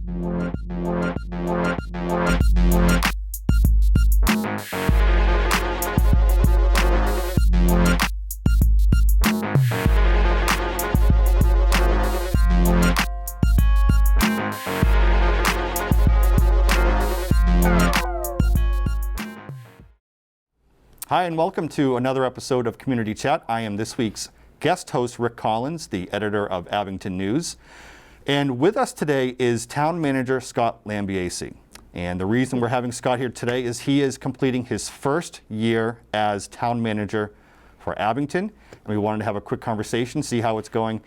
Hi, and welcome to another episode of Community Chat. I am this week's guest host, Rick Collins, the editor of Abington News. And with us today is Town Manager Scott Lambiase. And the reason we're having Scott here today is he is completing his first year as Town Manager for Abington. And we wanted to have a quick conversation, see how it's going.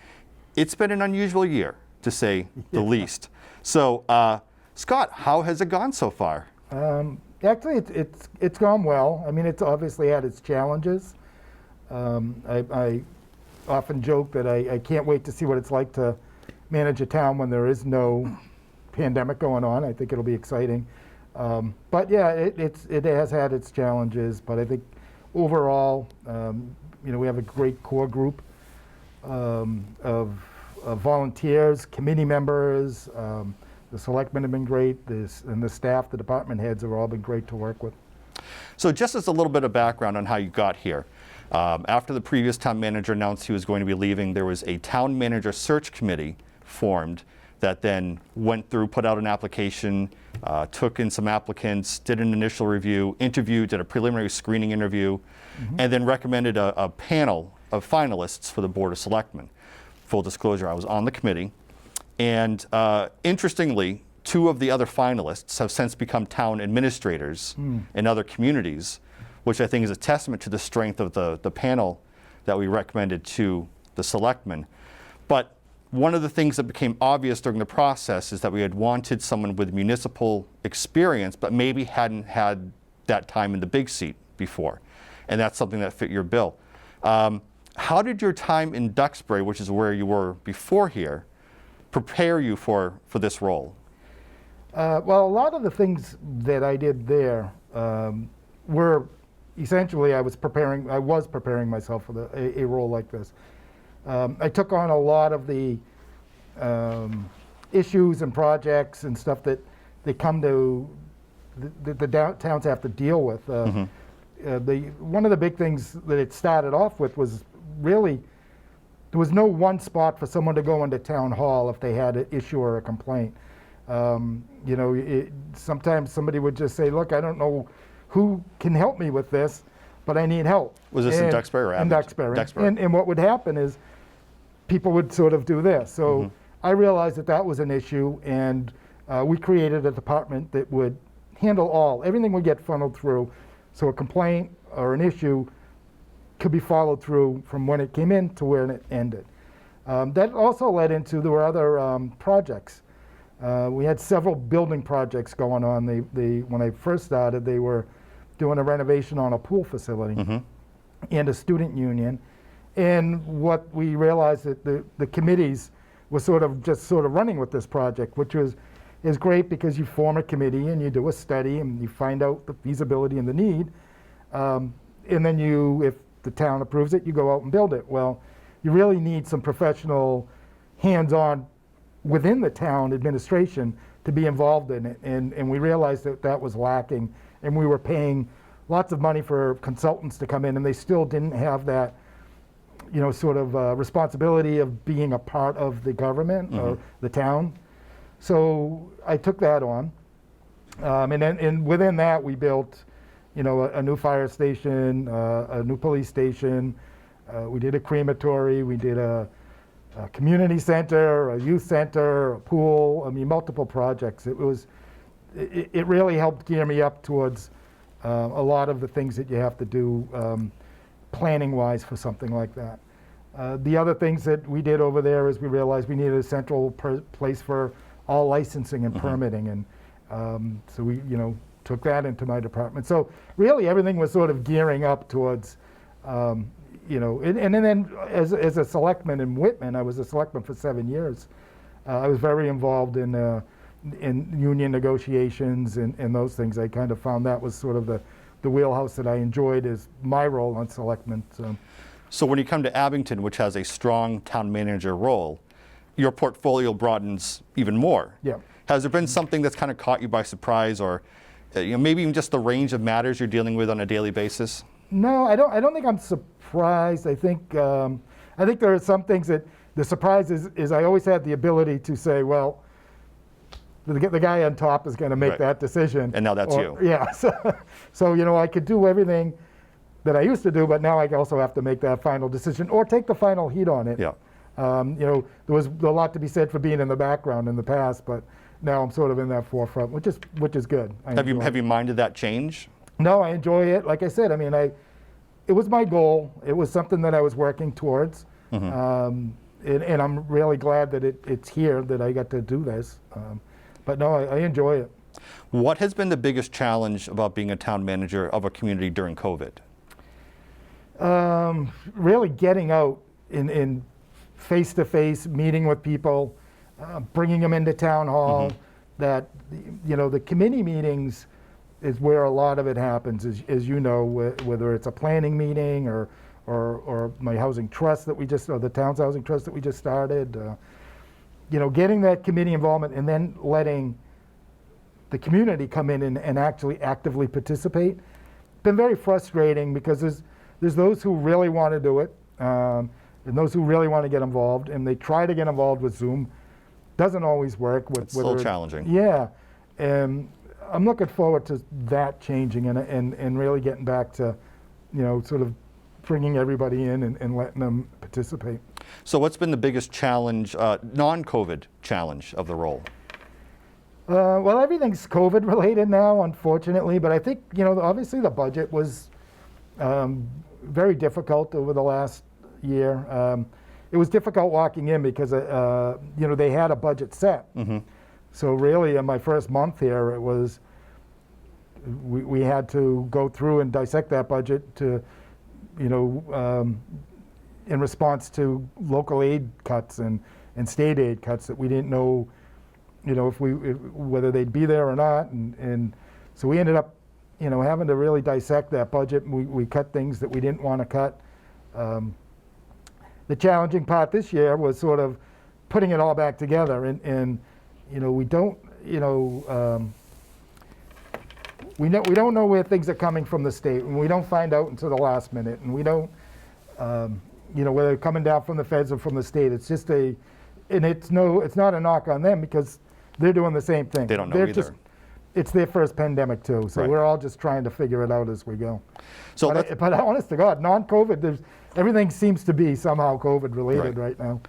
It's been an unusual year, to say the least. So, Scott, how has it gone so far? Actually, it's gone well. I mean, it's obviously had its challenges. I often joke that I can't wait to see what it's like to manage a town when there is no pandemic going on. I think it'll be exciting. But yeah, it has had its challenges. But I think overall, we have a great core group of volunteers, committee members. The selectmen have been great, and the staff, the department heads have all been great to work with. So just as a little bit of background on how you got here, after the previous town manager announced he was going to be leaving, there was a town manager search committee formed that then went through, put out an application, took in some applicants, did an initial review, interviewed, did a preliminary screening interview, and then recommended a panel of finalists for the Board of Selectmen. Full disclosure, I was on the committee. And interestingly, two of the other finalists have since become town administrators in other communities, which I think is a testament to the strength of the panel that we recommended to the selectmen. But one of the things that became obvious during the process is that we had wanted someone with municipal experience, but maybe hadn't had that time in the big seat before. And that's something that fit your bill. How did your time in Duxbury, which is where you were before here, prepare you for this role? Well, a lot of the things that I did there were essentially I was preparing myself for a role like this. I took on a lot of the issues and projects and stuff that they come to the towns have to deal with. One of the big things that it started off with was really there was no one spot for someone to go into town hall if they had an issue or a complaint. Sometimes somebody would just say, look, I don't know who can help me with this, but I need help. Was this in Duxbury or Abington? In Duxbury. And what would happen is people would sort of do this. So I realized that was an issue, and we created a department that would handle everything would get funneled through. So a complaint or an issue could be followed through from when it came in to where it ended. That also led into, there were other projects. We had several building projects going on. When I first started, they were doing a renovation on a pool facility and a student union. And what we realized that the committees were sort of running with this project, which is great because you form a committee and you do a study and you find out the feasibility and the need. And then if the town approves it, you go out and build it. Well, you really need some professional hands-on within the town administration to be involved in it. And we realized that was lacking. And we were paying lots of money for consultants to come in, and they still didn't have that, responsibility of being a part of the government or the town. So I took that on. And within that, we built a new fire station, a new police station. We did a crematory. We did a community center, a youth center, a pool. I mean, multiple projects. It really helped gear me up towards a lot of the things that you have to do planning-wise for something like that. The other things that we did over there is we realized we needed a central place for all licensing and permitting, and so we, took that into my department. So really everything was sort of gearing up towards, and then as a selectman in Whitman, I was a selectman for 7 years. I was very involved in union negotiations and those things. I kind of found that was sort of the wheelhouse that I enjoyed as my role on selectmen. So when you come to Abington, which has a strong town manager role, your portfolio broadens even more. Yeah. Has there been something that's kind of caught you by surprise, or maybe even just the range of matters you're dealing with on a daily basis? No, I don't think I'm surprised. I think there are some things that the surprise is I always had the ability to say, well, the guy on top is going to make that decision. And now that's you. Yeah. So I could do everything that I used to do, but now I also have to make that final decision or take the final heat on it. Yeah. There was a lot to be said for being in the background in the past, but now I'm sort of in that forefront, which is good. Have you minded that change? No, I enjoy it. Like I said, I mean, it was my goal. It was something that I was working towards, and I'm really glad that it's here that I got to do this. But no, I enjoy it. What has been the biggest challenge about being a town manager of a community during COVID? Really getting out in face-to-face, meeting with people, bringing them into town hall. That the committee meetings is where a lot of it happens, as you know, whether it's a planning meeting or my housing trust that or the town's housing trust that we just started. Getting that committee involvement and then letting the community come in and actually actively participate. Been very frustrating because there's those who really want to do it, and those who really want to get involved, and they try to get involved with Zoom. Doesn't always work. It's a little challenging. Yeah, and I'm looking forward to that changing and really getting back to, sort of bringing everybody in and letting them participate. So what's been the biggest challenge, non-COVID challenge of the role? Well, everything's COVID related now, unfortunately, but I think, obviously the budget was very difficult over the last year. It was difficult walking in because, they had a budget set. So really, in my first month here, it was, we had to go through and dissect that budget to, in response to local aid cuts and state aid cuts that we didn't know, whether they'd be there or not. And so we ended up, having to really dissect that budget. We cut things that we didn't want to cut. The challenging part this year was sort of putting it all back together. And we don't, we don't know where things are coming from the state, and we don't find out until the last minute. And we don't, whether they're coming down from the feds or from the state. It's just and it's not a knock on them because they're doing the same thing. They don't know either. It's their first pandemic too, so we're all just trying to figure it out as we go. So, but honest to God, non-COVID, everything seems to be somehow COVID related right now.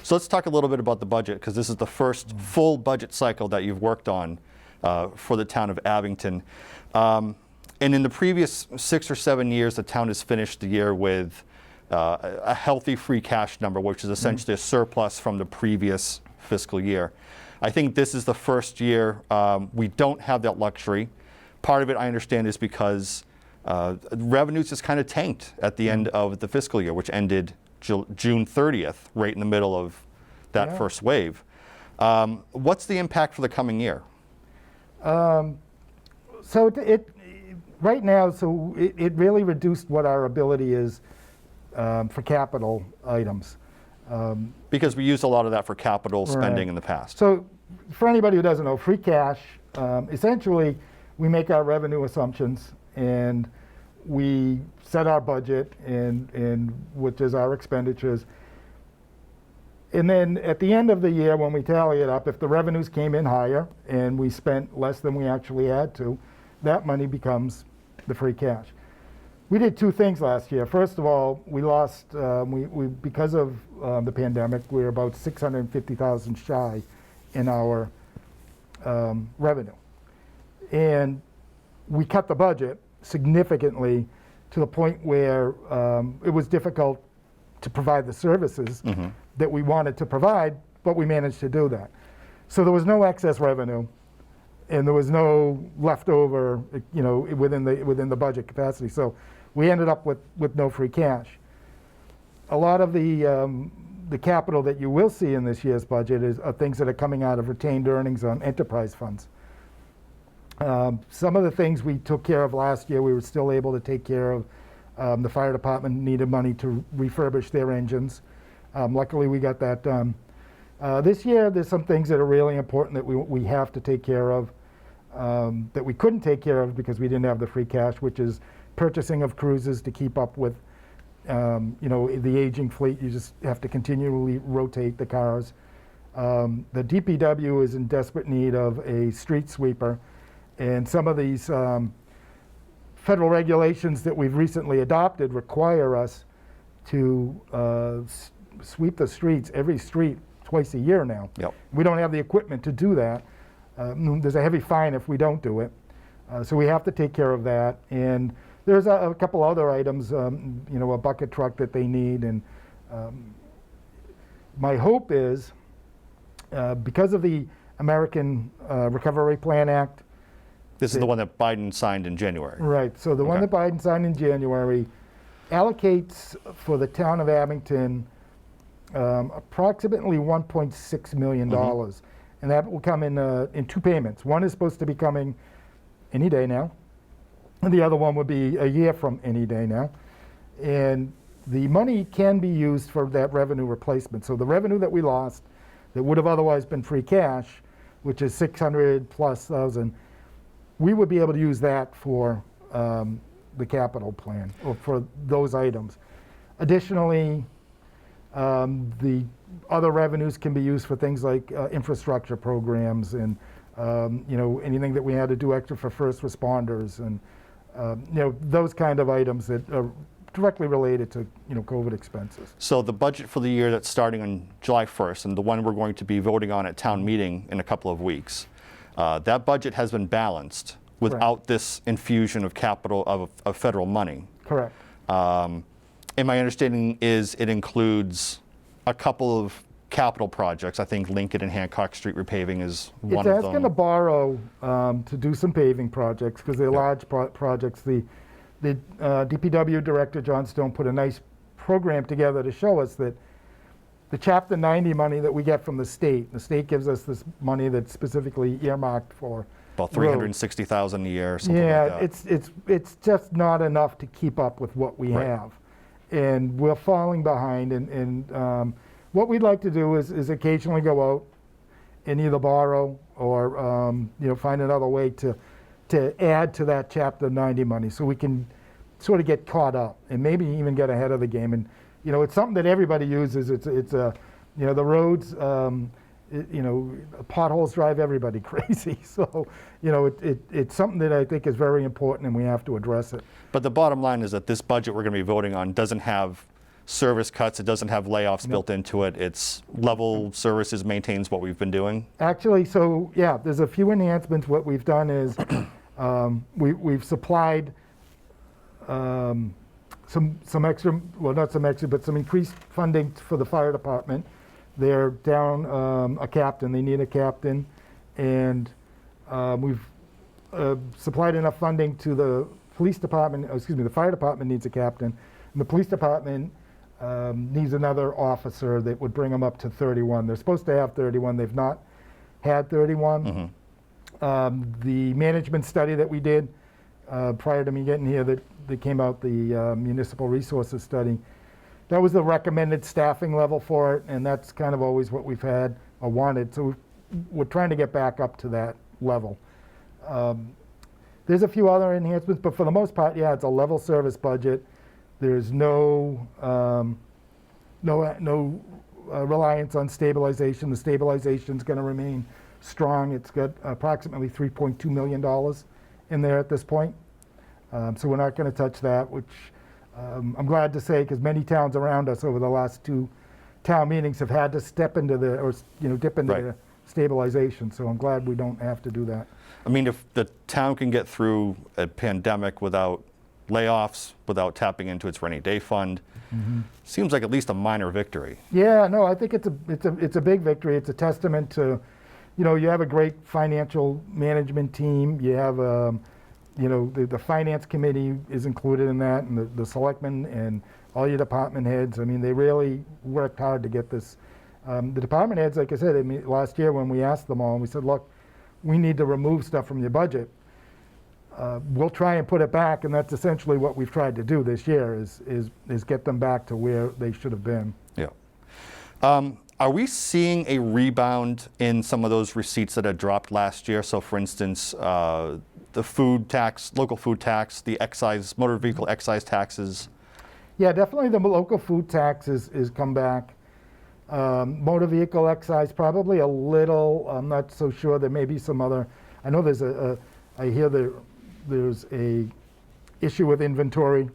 So let's talk a little bit about the budget, because this is the first full budget cycle that you've worked on for the town of Abington. And in the previous 6 or 7 years, the town has finished the year with a healthy free cash number, which is essentially a surplus from the previous fiscal year. I think this is the first year we don't have that luxury. Part of it, I understand, is because revenues just kind of tanked at the end of the fiscal year, which ended June 30th, right in the middle of that first wave. What's the impact for the coming year? So right now, it really reduced what our ability is for capital items. Because we used a lot of that for capital spending in the past. So for anybody who doesn't know, free cash, essentially we make our revenue assumptions and we set our budget and which is our expenditures. And then at the end of the year, when we tally it up, if the revenues came in higher and we spent less than we actually had to, that money becomes the free cash. We did two things last year. First of all, we lost, because of the pandemic, we were about $650,000 shy in our revenue. And we cut the budget significantly to the point where it was difficult to provide the services that we wanted to provide, but we managed to do that. So there was no excess revenue, and there was no leftover, within the budget capacity. So we ended up with no free cash. A lot of the capital that you will see in this year's budget are things that are coming out of retained earnings on enterprise funds. Some of the things we took care of last year, we were still able to take care of. The fire department needed money to refurbish their engines. Luckily, we got that done. This year, there's some things that are really important that we have to take care of, that we couldn't take care of because we didn't have the free cash, which is purchasing of cruisers to keep up with the aging fleet. You just have to continually rotate the cars. The DPW is in desperate need of a street sweeper, and some of these federal regulations that we've recently adopted require us to sweep the streets, every street, twice a year now. Yep. We don't have the equipment to do that. There's a heavy fine if we don't do it. So we have to take care of that. And there's a couple other items, a bucket truck that they need. And my hope is, because of the American Recovery Plan Act. This is the one that Biden signed in January. Right. So the one that Biden signed in January allocates for the town of Abington approximately $1.6 million. And that will come in two payments. One is supposed to be coming any day now, and the other one would be a year from any day now. And the money can be used for that revenue replacement. So the revenue that we lost that would have otherwise been free cash, which is $600,000+, we would be able to use that for the capital plan or for those items. Additionally, the other revenues can be used for things like infrastructure programs and anything that we had to do extra for first responders and those kind of items that are directly related to COVID expenses. So the budget for the year that's starting on July 1st and the one we're going to be voting on at town meeting in a couple of weeks, that budget has been balanced without this infusion of capital of federal money. Correct. And my understanding is it includes a couple of capital projects. I think Lincoln and Hancock Street repaving is one of them. It's asking to borrow to do some paving projects because they're large projects. The DPW director, John Stone, put a nice program together to show us that the Chapter 90 money that we get from the state gives us this money that's specifically earmarked for about $360,000 a year or something like that. It's just not enough to keep up with what we have. And we're falling behind. And what we'd like to do is occasionally go out and either borrow or find another way to add to that Chapter 90 money so we can sort of get caught up and maybe even get ahead of the game. And it's something that everybody uses. It's the roads. Potholes drive everybody crazy. So, it's something that I think is very important and we have to address it. But the bottom line is that this budget we're going to be voting on doesn't have service cuts. It doesn't have layoffs built into it. It's level services, maintains what we've been doing. Actually, so yeah, there's a few enhancements. What we've done is we've supplied some extra, well, not some extra, but some increased funding for the fire department. They're down a captain. They need a captain. And we've supplied enough funding to the police department, the fire department needs a captain. And the police department needs another officer that would bring them up to 31. They're supposed to have 31. They've not had 31. The management study that we did prior to me getting here that came out, the municipal resources study, that was the recommended staffing level for it, and that's kind of always what we've had or wanted. So we're trying to get back up to that level. There's a few other enhancements, but for the most part, yeah, it's a level service budget. There's no reliance on stabilization. The stabilization's going to remain strong. It's got approximately $3.2 million in there at this point. So we're not going to touch that, which I'm glad to say, because many towns around us over the last two town meetings have had to step into dip into the stabilization. So I'm glad we don't have to do that. I mean, if the town can get through a pandemic without layoffs, without tapping into its rainy day fund, seems like at least a minor victory. Yeah, no, I think it's a big victory. It's a testament to, you have a great financial management team. You have the finance committee is included in that, and the selectmen and all your department heads. I mean, they really worked hard to get this. The department heads, like I said, last year when we asked them all, and we said, look, we need to remove stuff from your budget. We'll try and put it back, and that's essentially what we've tried to do this year is get them back to where they should have been. Yeah. Are we seeing a rebound in some of those receipts that had dropped last year? So for instance, the food tax, local food tax, the excise, motor vehicle excise taxes? Yeah, definitely the local food tax is come back. Motor vehicle excise, probably a little. I'm not so sure. There may be some other. I know there's I hear there's a issue with inventory.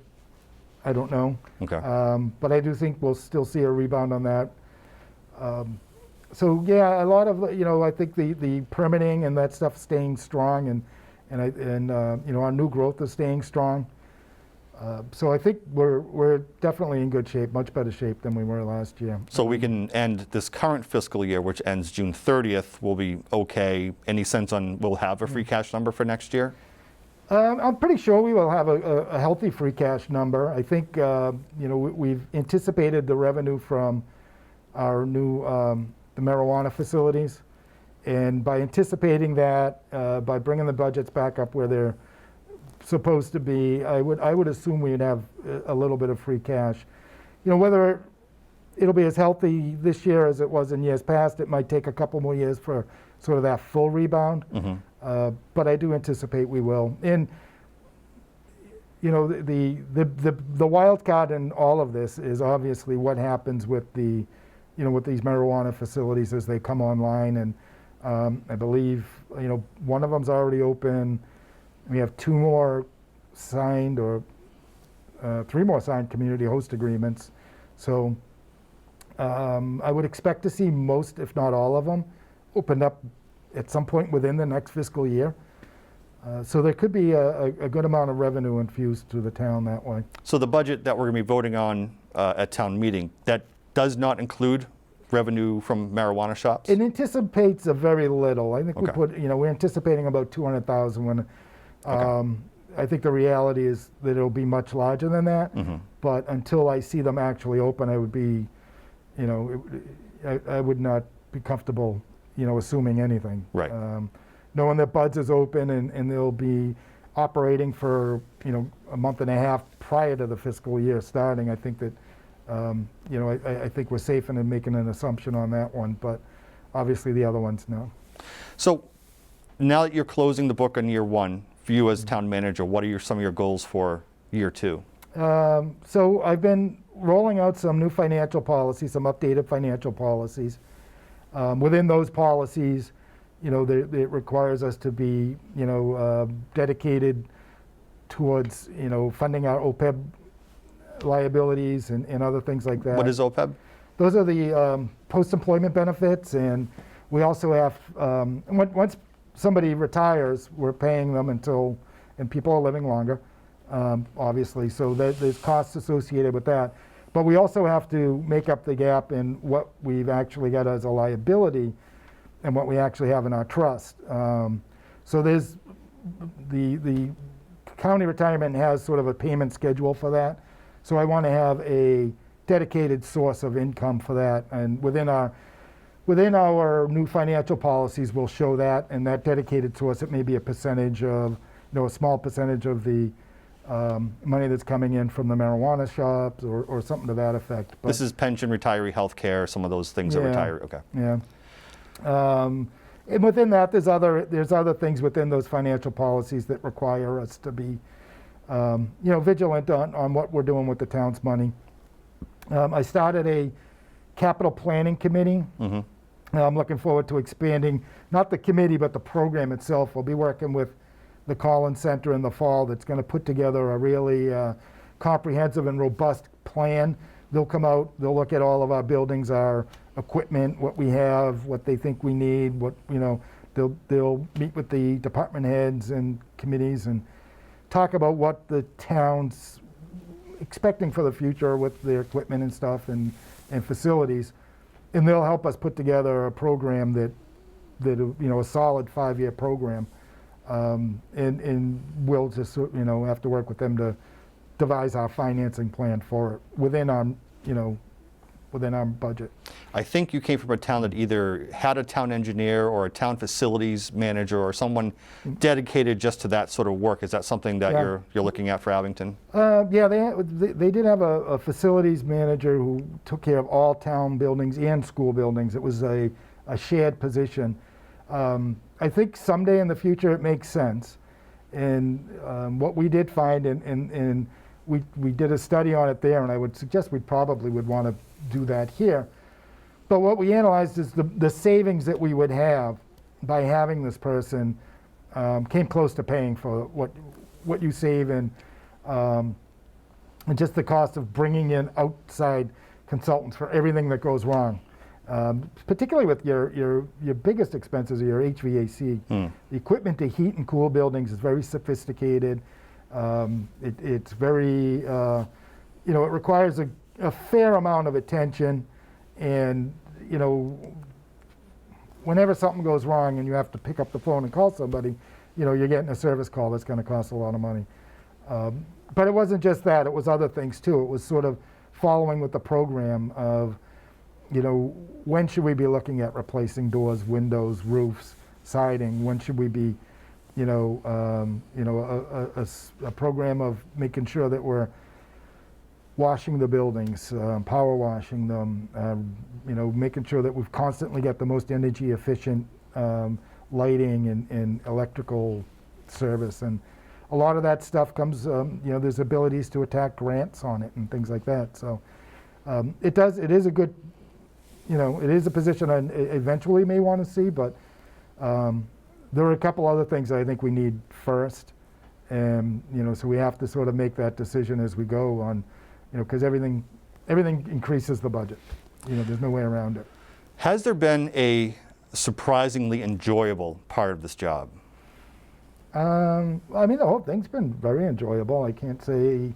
I don't know. Okay. But I do think we'll still see a rebound on that. So yeah, a lot of, I think the permitting and that stuff staying strong, and our new growth is staying strong. So I think we're definitely in good shape, much better shape than we were last year. So we can end this current fiscal year, which ends June 30th, will be okay. Any sense on we'll have a free cash number for next year? I'm pretty sure we will have a healthy free cash number. I think we've anticipated the revenue from our new the marijuana facilities, and by anticipating that, by bringing the budgets back up where they're supposed to be, I would assume we'd have a little bit of free cash. Whether it'll be as healthy this year as it was in years past, it might take a couple more years for sort of that full rebound. Mm-hmm. But I do anticipate we will. And the wild card in all of this is obviously what happens with with these marijuana facilities as they come online. And I believe one of them's already open. We have 2 more signed, or 3 more signed community host agreements. So I would expect to see most, if not all of them, opened up at some point within the next fiscal year. So there could be a good amount of revenue infused to the town that way. So the budget that we're going to be voting on at town meeting, that does not include revenue from marijuana shops? It anticipates a very little. I think Okay. we're anticipating about 200,000 when, Okay. I think the reality is that it'll be much larger than that. Mm-hmm. But until I see them actually open, I would be, I would not be comfortable, assuming anything. Right. Knowing that Buds is open and they'll be operating for, a month and a half prior to the fiscal year starting, I think that, I think we're safe in making an assumption on that one, but obviously the other ones, no. So now that you're closing the book on year 1, for you as town manager, what are some of your goals for year 2? So I've been rolling out some new financial policies, some updated financial policies. Within those policies, it requires us to be, dedicated towards, funding our OPEB liabilities and other things like that. What is OPEB? Those are the post-employment benefits, and we also have, once somebody retires, we're paying them and people are living longer, obviously, so there's costs associated with that. But we also have to make up the gap in what we've actually got as a liability and what we actually have in our trust. So there's the county retirement has sort of a payment schedule for that. So I want to have a dedicated source of income for that, and within our new financial policies, we'll show that, and that dedicated source, it may be a percentage of, a small percentage of the money that's coming in from the marijuana shops or something to that effect. But This is pension, retiree, health care, some of those things that Yeah. retire. Okay. yeah. And within that, there's other things within those financial policies that require us to be, vigilant on what we're doing with the town's money. I started a capital planning committee. Mm-hmm. I'm looking forward to expanding, not the committee, but the program itself. We'll be working with the Collins Center in the fall that's going to put together a really comprehensive and robust plan. They'll come out, they'll look at all of our buildings, our equipment, what we have, what they think we need, they'll meet with the department heads and committees and talk about what the town's expecting for the future with their equipment and stuff and facilities. And they'll help us put together a program that a solid 5-year program. And we'll just, have to work with them to devise our financing plan for it within our, within our budget. I think you came from a town that either had a town engineer or a town facilities manager or someone dedicated just to that sort of work. Is that something that Yeah. you're looking at for Abington? Yeah, they did have a facilities manager who took care of all town buildings and school buildings. It was a shared position. I think someday in the future it makes sense. And what we did find, and we did a study on it there, and I would suggest we probably would want to do that here. But what we analyzed is the savings that we would have by having this person came close to paying for what you save and just the cost of bringing in outside consultants for everything that goes wrong. Particularly with your biggest expenses are your HVAC. The equipment to heat and cool buildings is very sophisticated. It's very, it requires a fair amount of attention, and whenever something goes wrong and you have to pick up the phone and call somebody, you're getting a service call that's going to cost a lot of money. But it wasn't just that, it was other things too. It was sort of following with the program of, when should we be looking at replacing doors, windows, roofs, siding? When should we be, a program of making sure that we're washing the buildings, power washing them, making sure that we've constantly got the most energy efficient lighting and electrical service. And a lot of that stuff comes, there's abilities to attack grants on it and things like that. So it is a good, it is a position I eventually may want to see, but there are a couple other things that I think we need first. And, so we have to sort of make that decision as we go on, because everything increases the budget. There's no way around it. Has there been a surprisingly enjoyable part of this job? The whole thing's been very enjoyable. I can't say.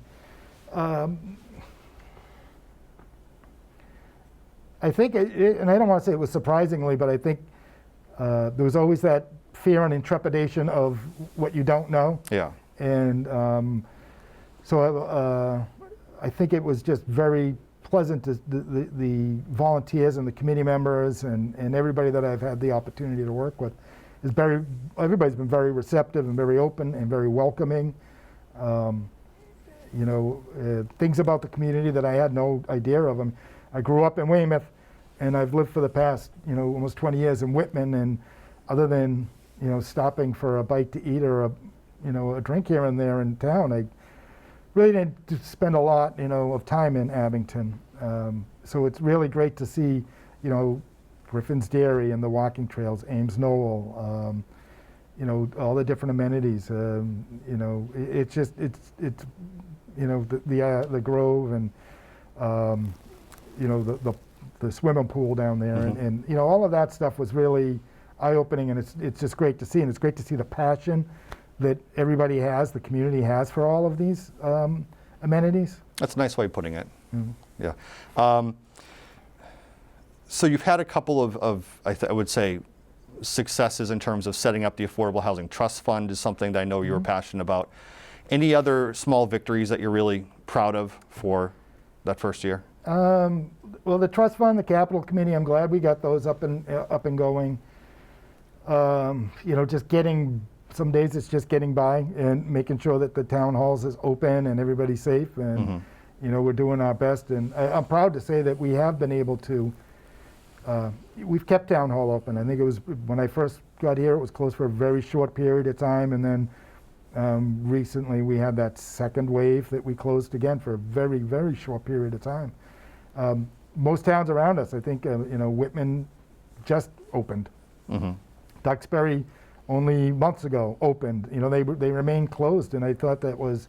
I think, and I don't want to say it was surprisingly, but I think there was always that fear and intrepidation of what you don't know. Yeah. And so I think it was just very pleasant to the volunteers and the committee members and everybody that I've had the opportunity to work with. Everybody's been very receptive and very open and very welcoming. Things about the community that I had no idea of. I grew up in Weymouth, and I've lived for the past, almost 20 years in Whitman, and other than, stopping for a bite to eat or a drink here and there in town, I really didn't spend a lot, of time in Abington. So it's really great to see, Griffin's Dairy and the walking trails, Ames Knoll, all the different amenities. It's just, the Grove and, the swimming pool down there, and all of that stuff was really eye-opening, and it's just great to see, and it's great to see the passion that everybody has, the community has for all of these amenities. That's a nice way of putting it. Yeah. So you've had a couple of I would say, successes in terms of setting up the Affordable Housing Trust Fund is something that I know you're passionate about. Any other small victories that you're really proud of for that first year? Well, the trust fund, the capital committee, I'm glad we got those up and going. Just getting, some days it's just getting by and making sure that the town halls is open and everybody's safe, and we're doing our best. And I'm proud to say that we have been able to, we've kept town hall open. I think it was, when I first got here, it was closed for a very short period of time, and then recently we had that second wave that we closed again for a very, very short period of time. Most towns around us, I think, Whitman just opened. Duxbury only months ago opened. They remained closed, and I thought it was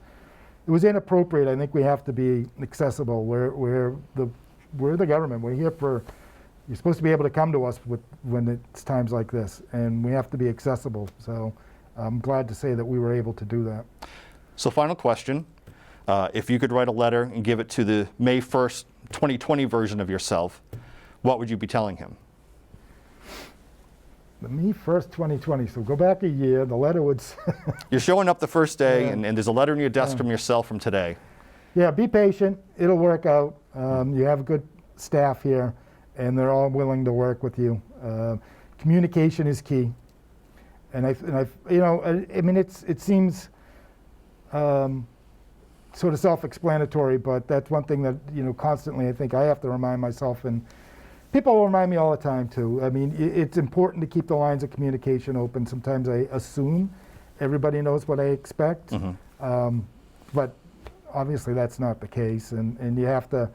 inappropriate. I think we have to be accessible. We're the government. We're here for, you're supposed to be able to come to us when it's times like this, and we have to be accessible. So I'm glad to say that we were able to do that. So final question, if you could write a letter and give it to the May 1st, 2020 version of yourself, what would you be telling him? The May 1st, 2020, so go back a year, the letter would You're showing up the first day, and there's a letter in your desk from yourself from today. Yeah, be patient, it'll work out. You have a good staff here, and they're all willing to work with you. Communication is key, and you know, I mean, it seems sort of self-explanatory, but that's one thing that, you know, constantly I think I have to remind myself, and people will remind me all the time too. I mean, it's important to keep the lines of communication open. Sometimes I assume everybody knows what I expect, but obviously that's not the case, and you have to,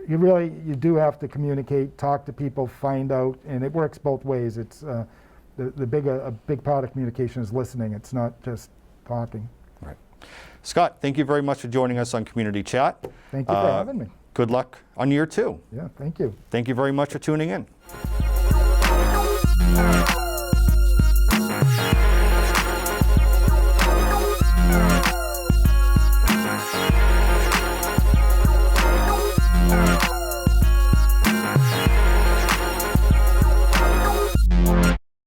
you do have to communicate, talk to people, find out, and it works both ways. It's a big part of communication is listening. It's not just talking. Right. Scott, thank you very much for joining us on Community Chat. Thank you for having me. Good luck on year 2. Yeah, thank you. Thank you very much for tuning in.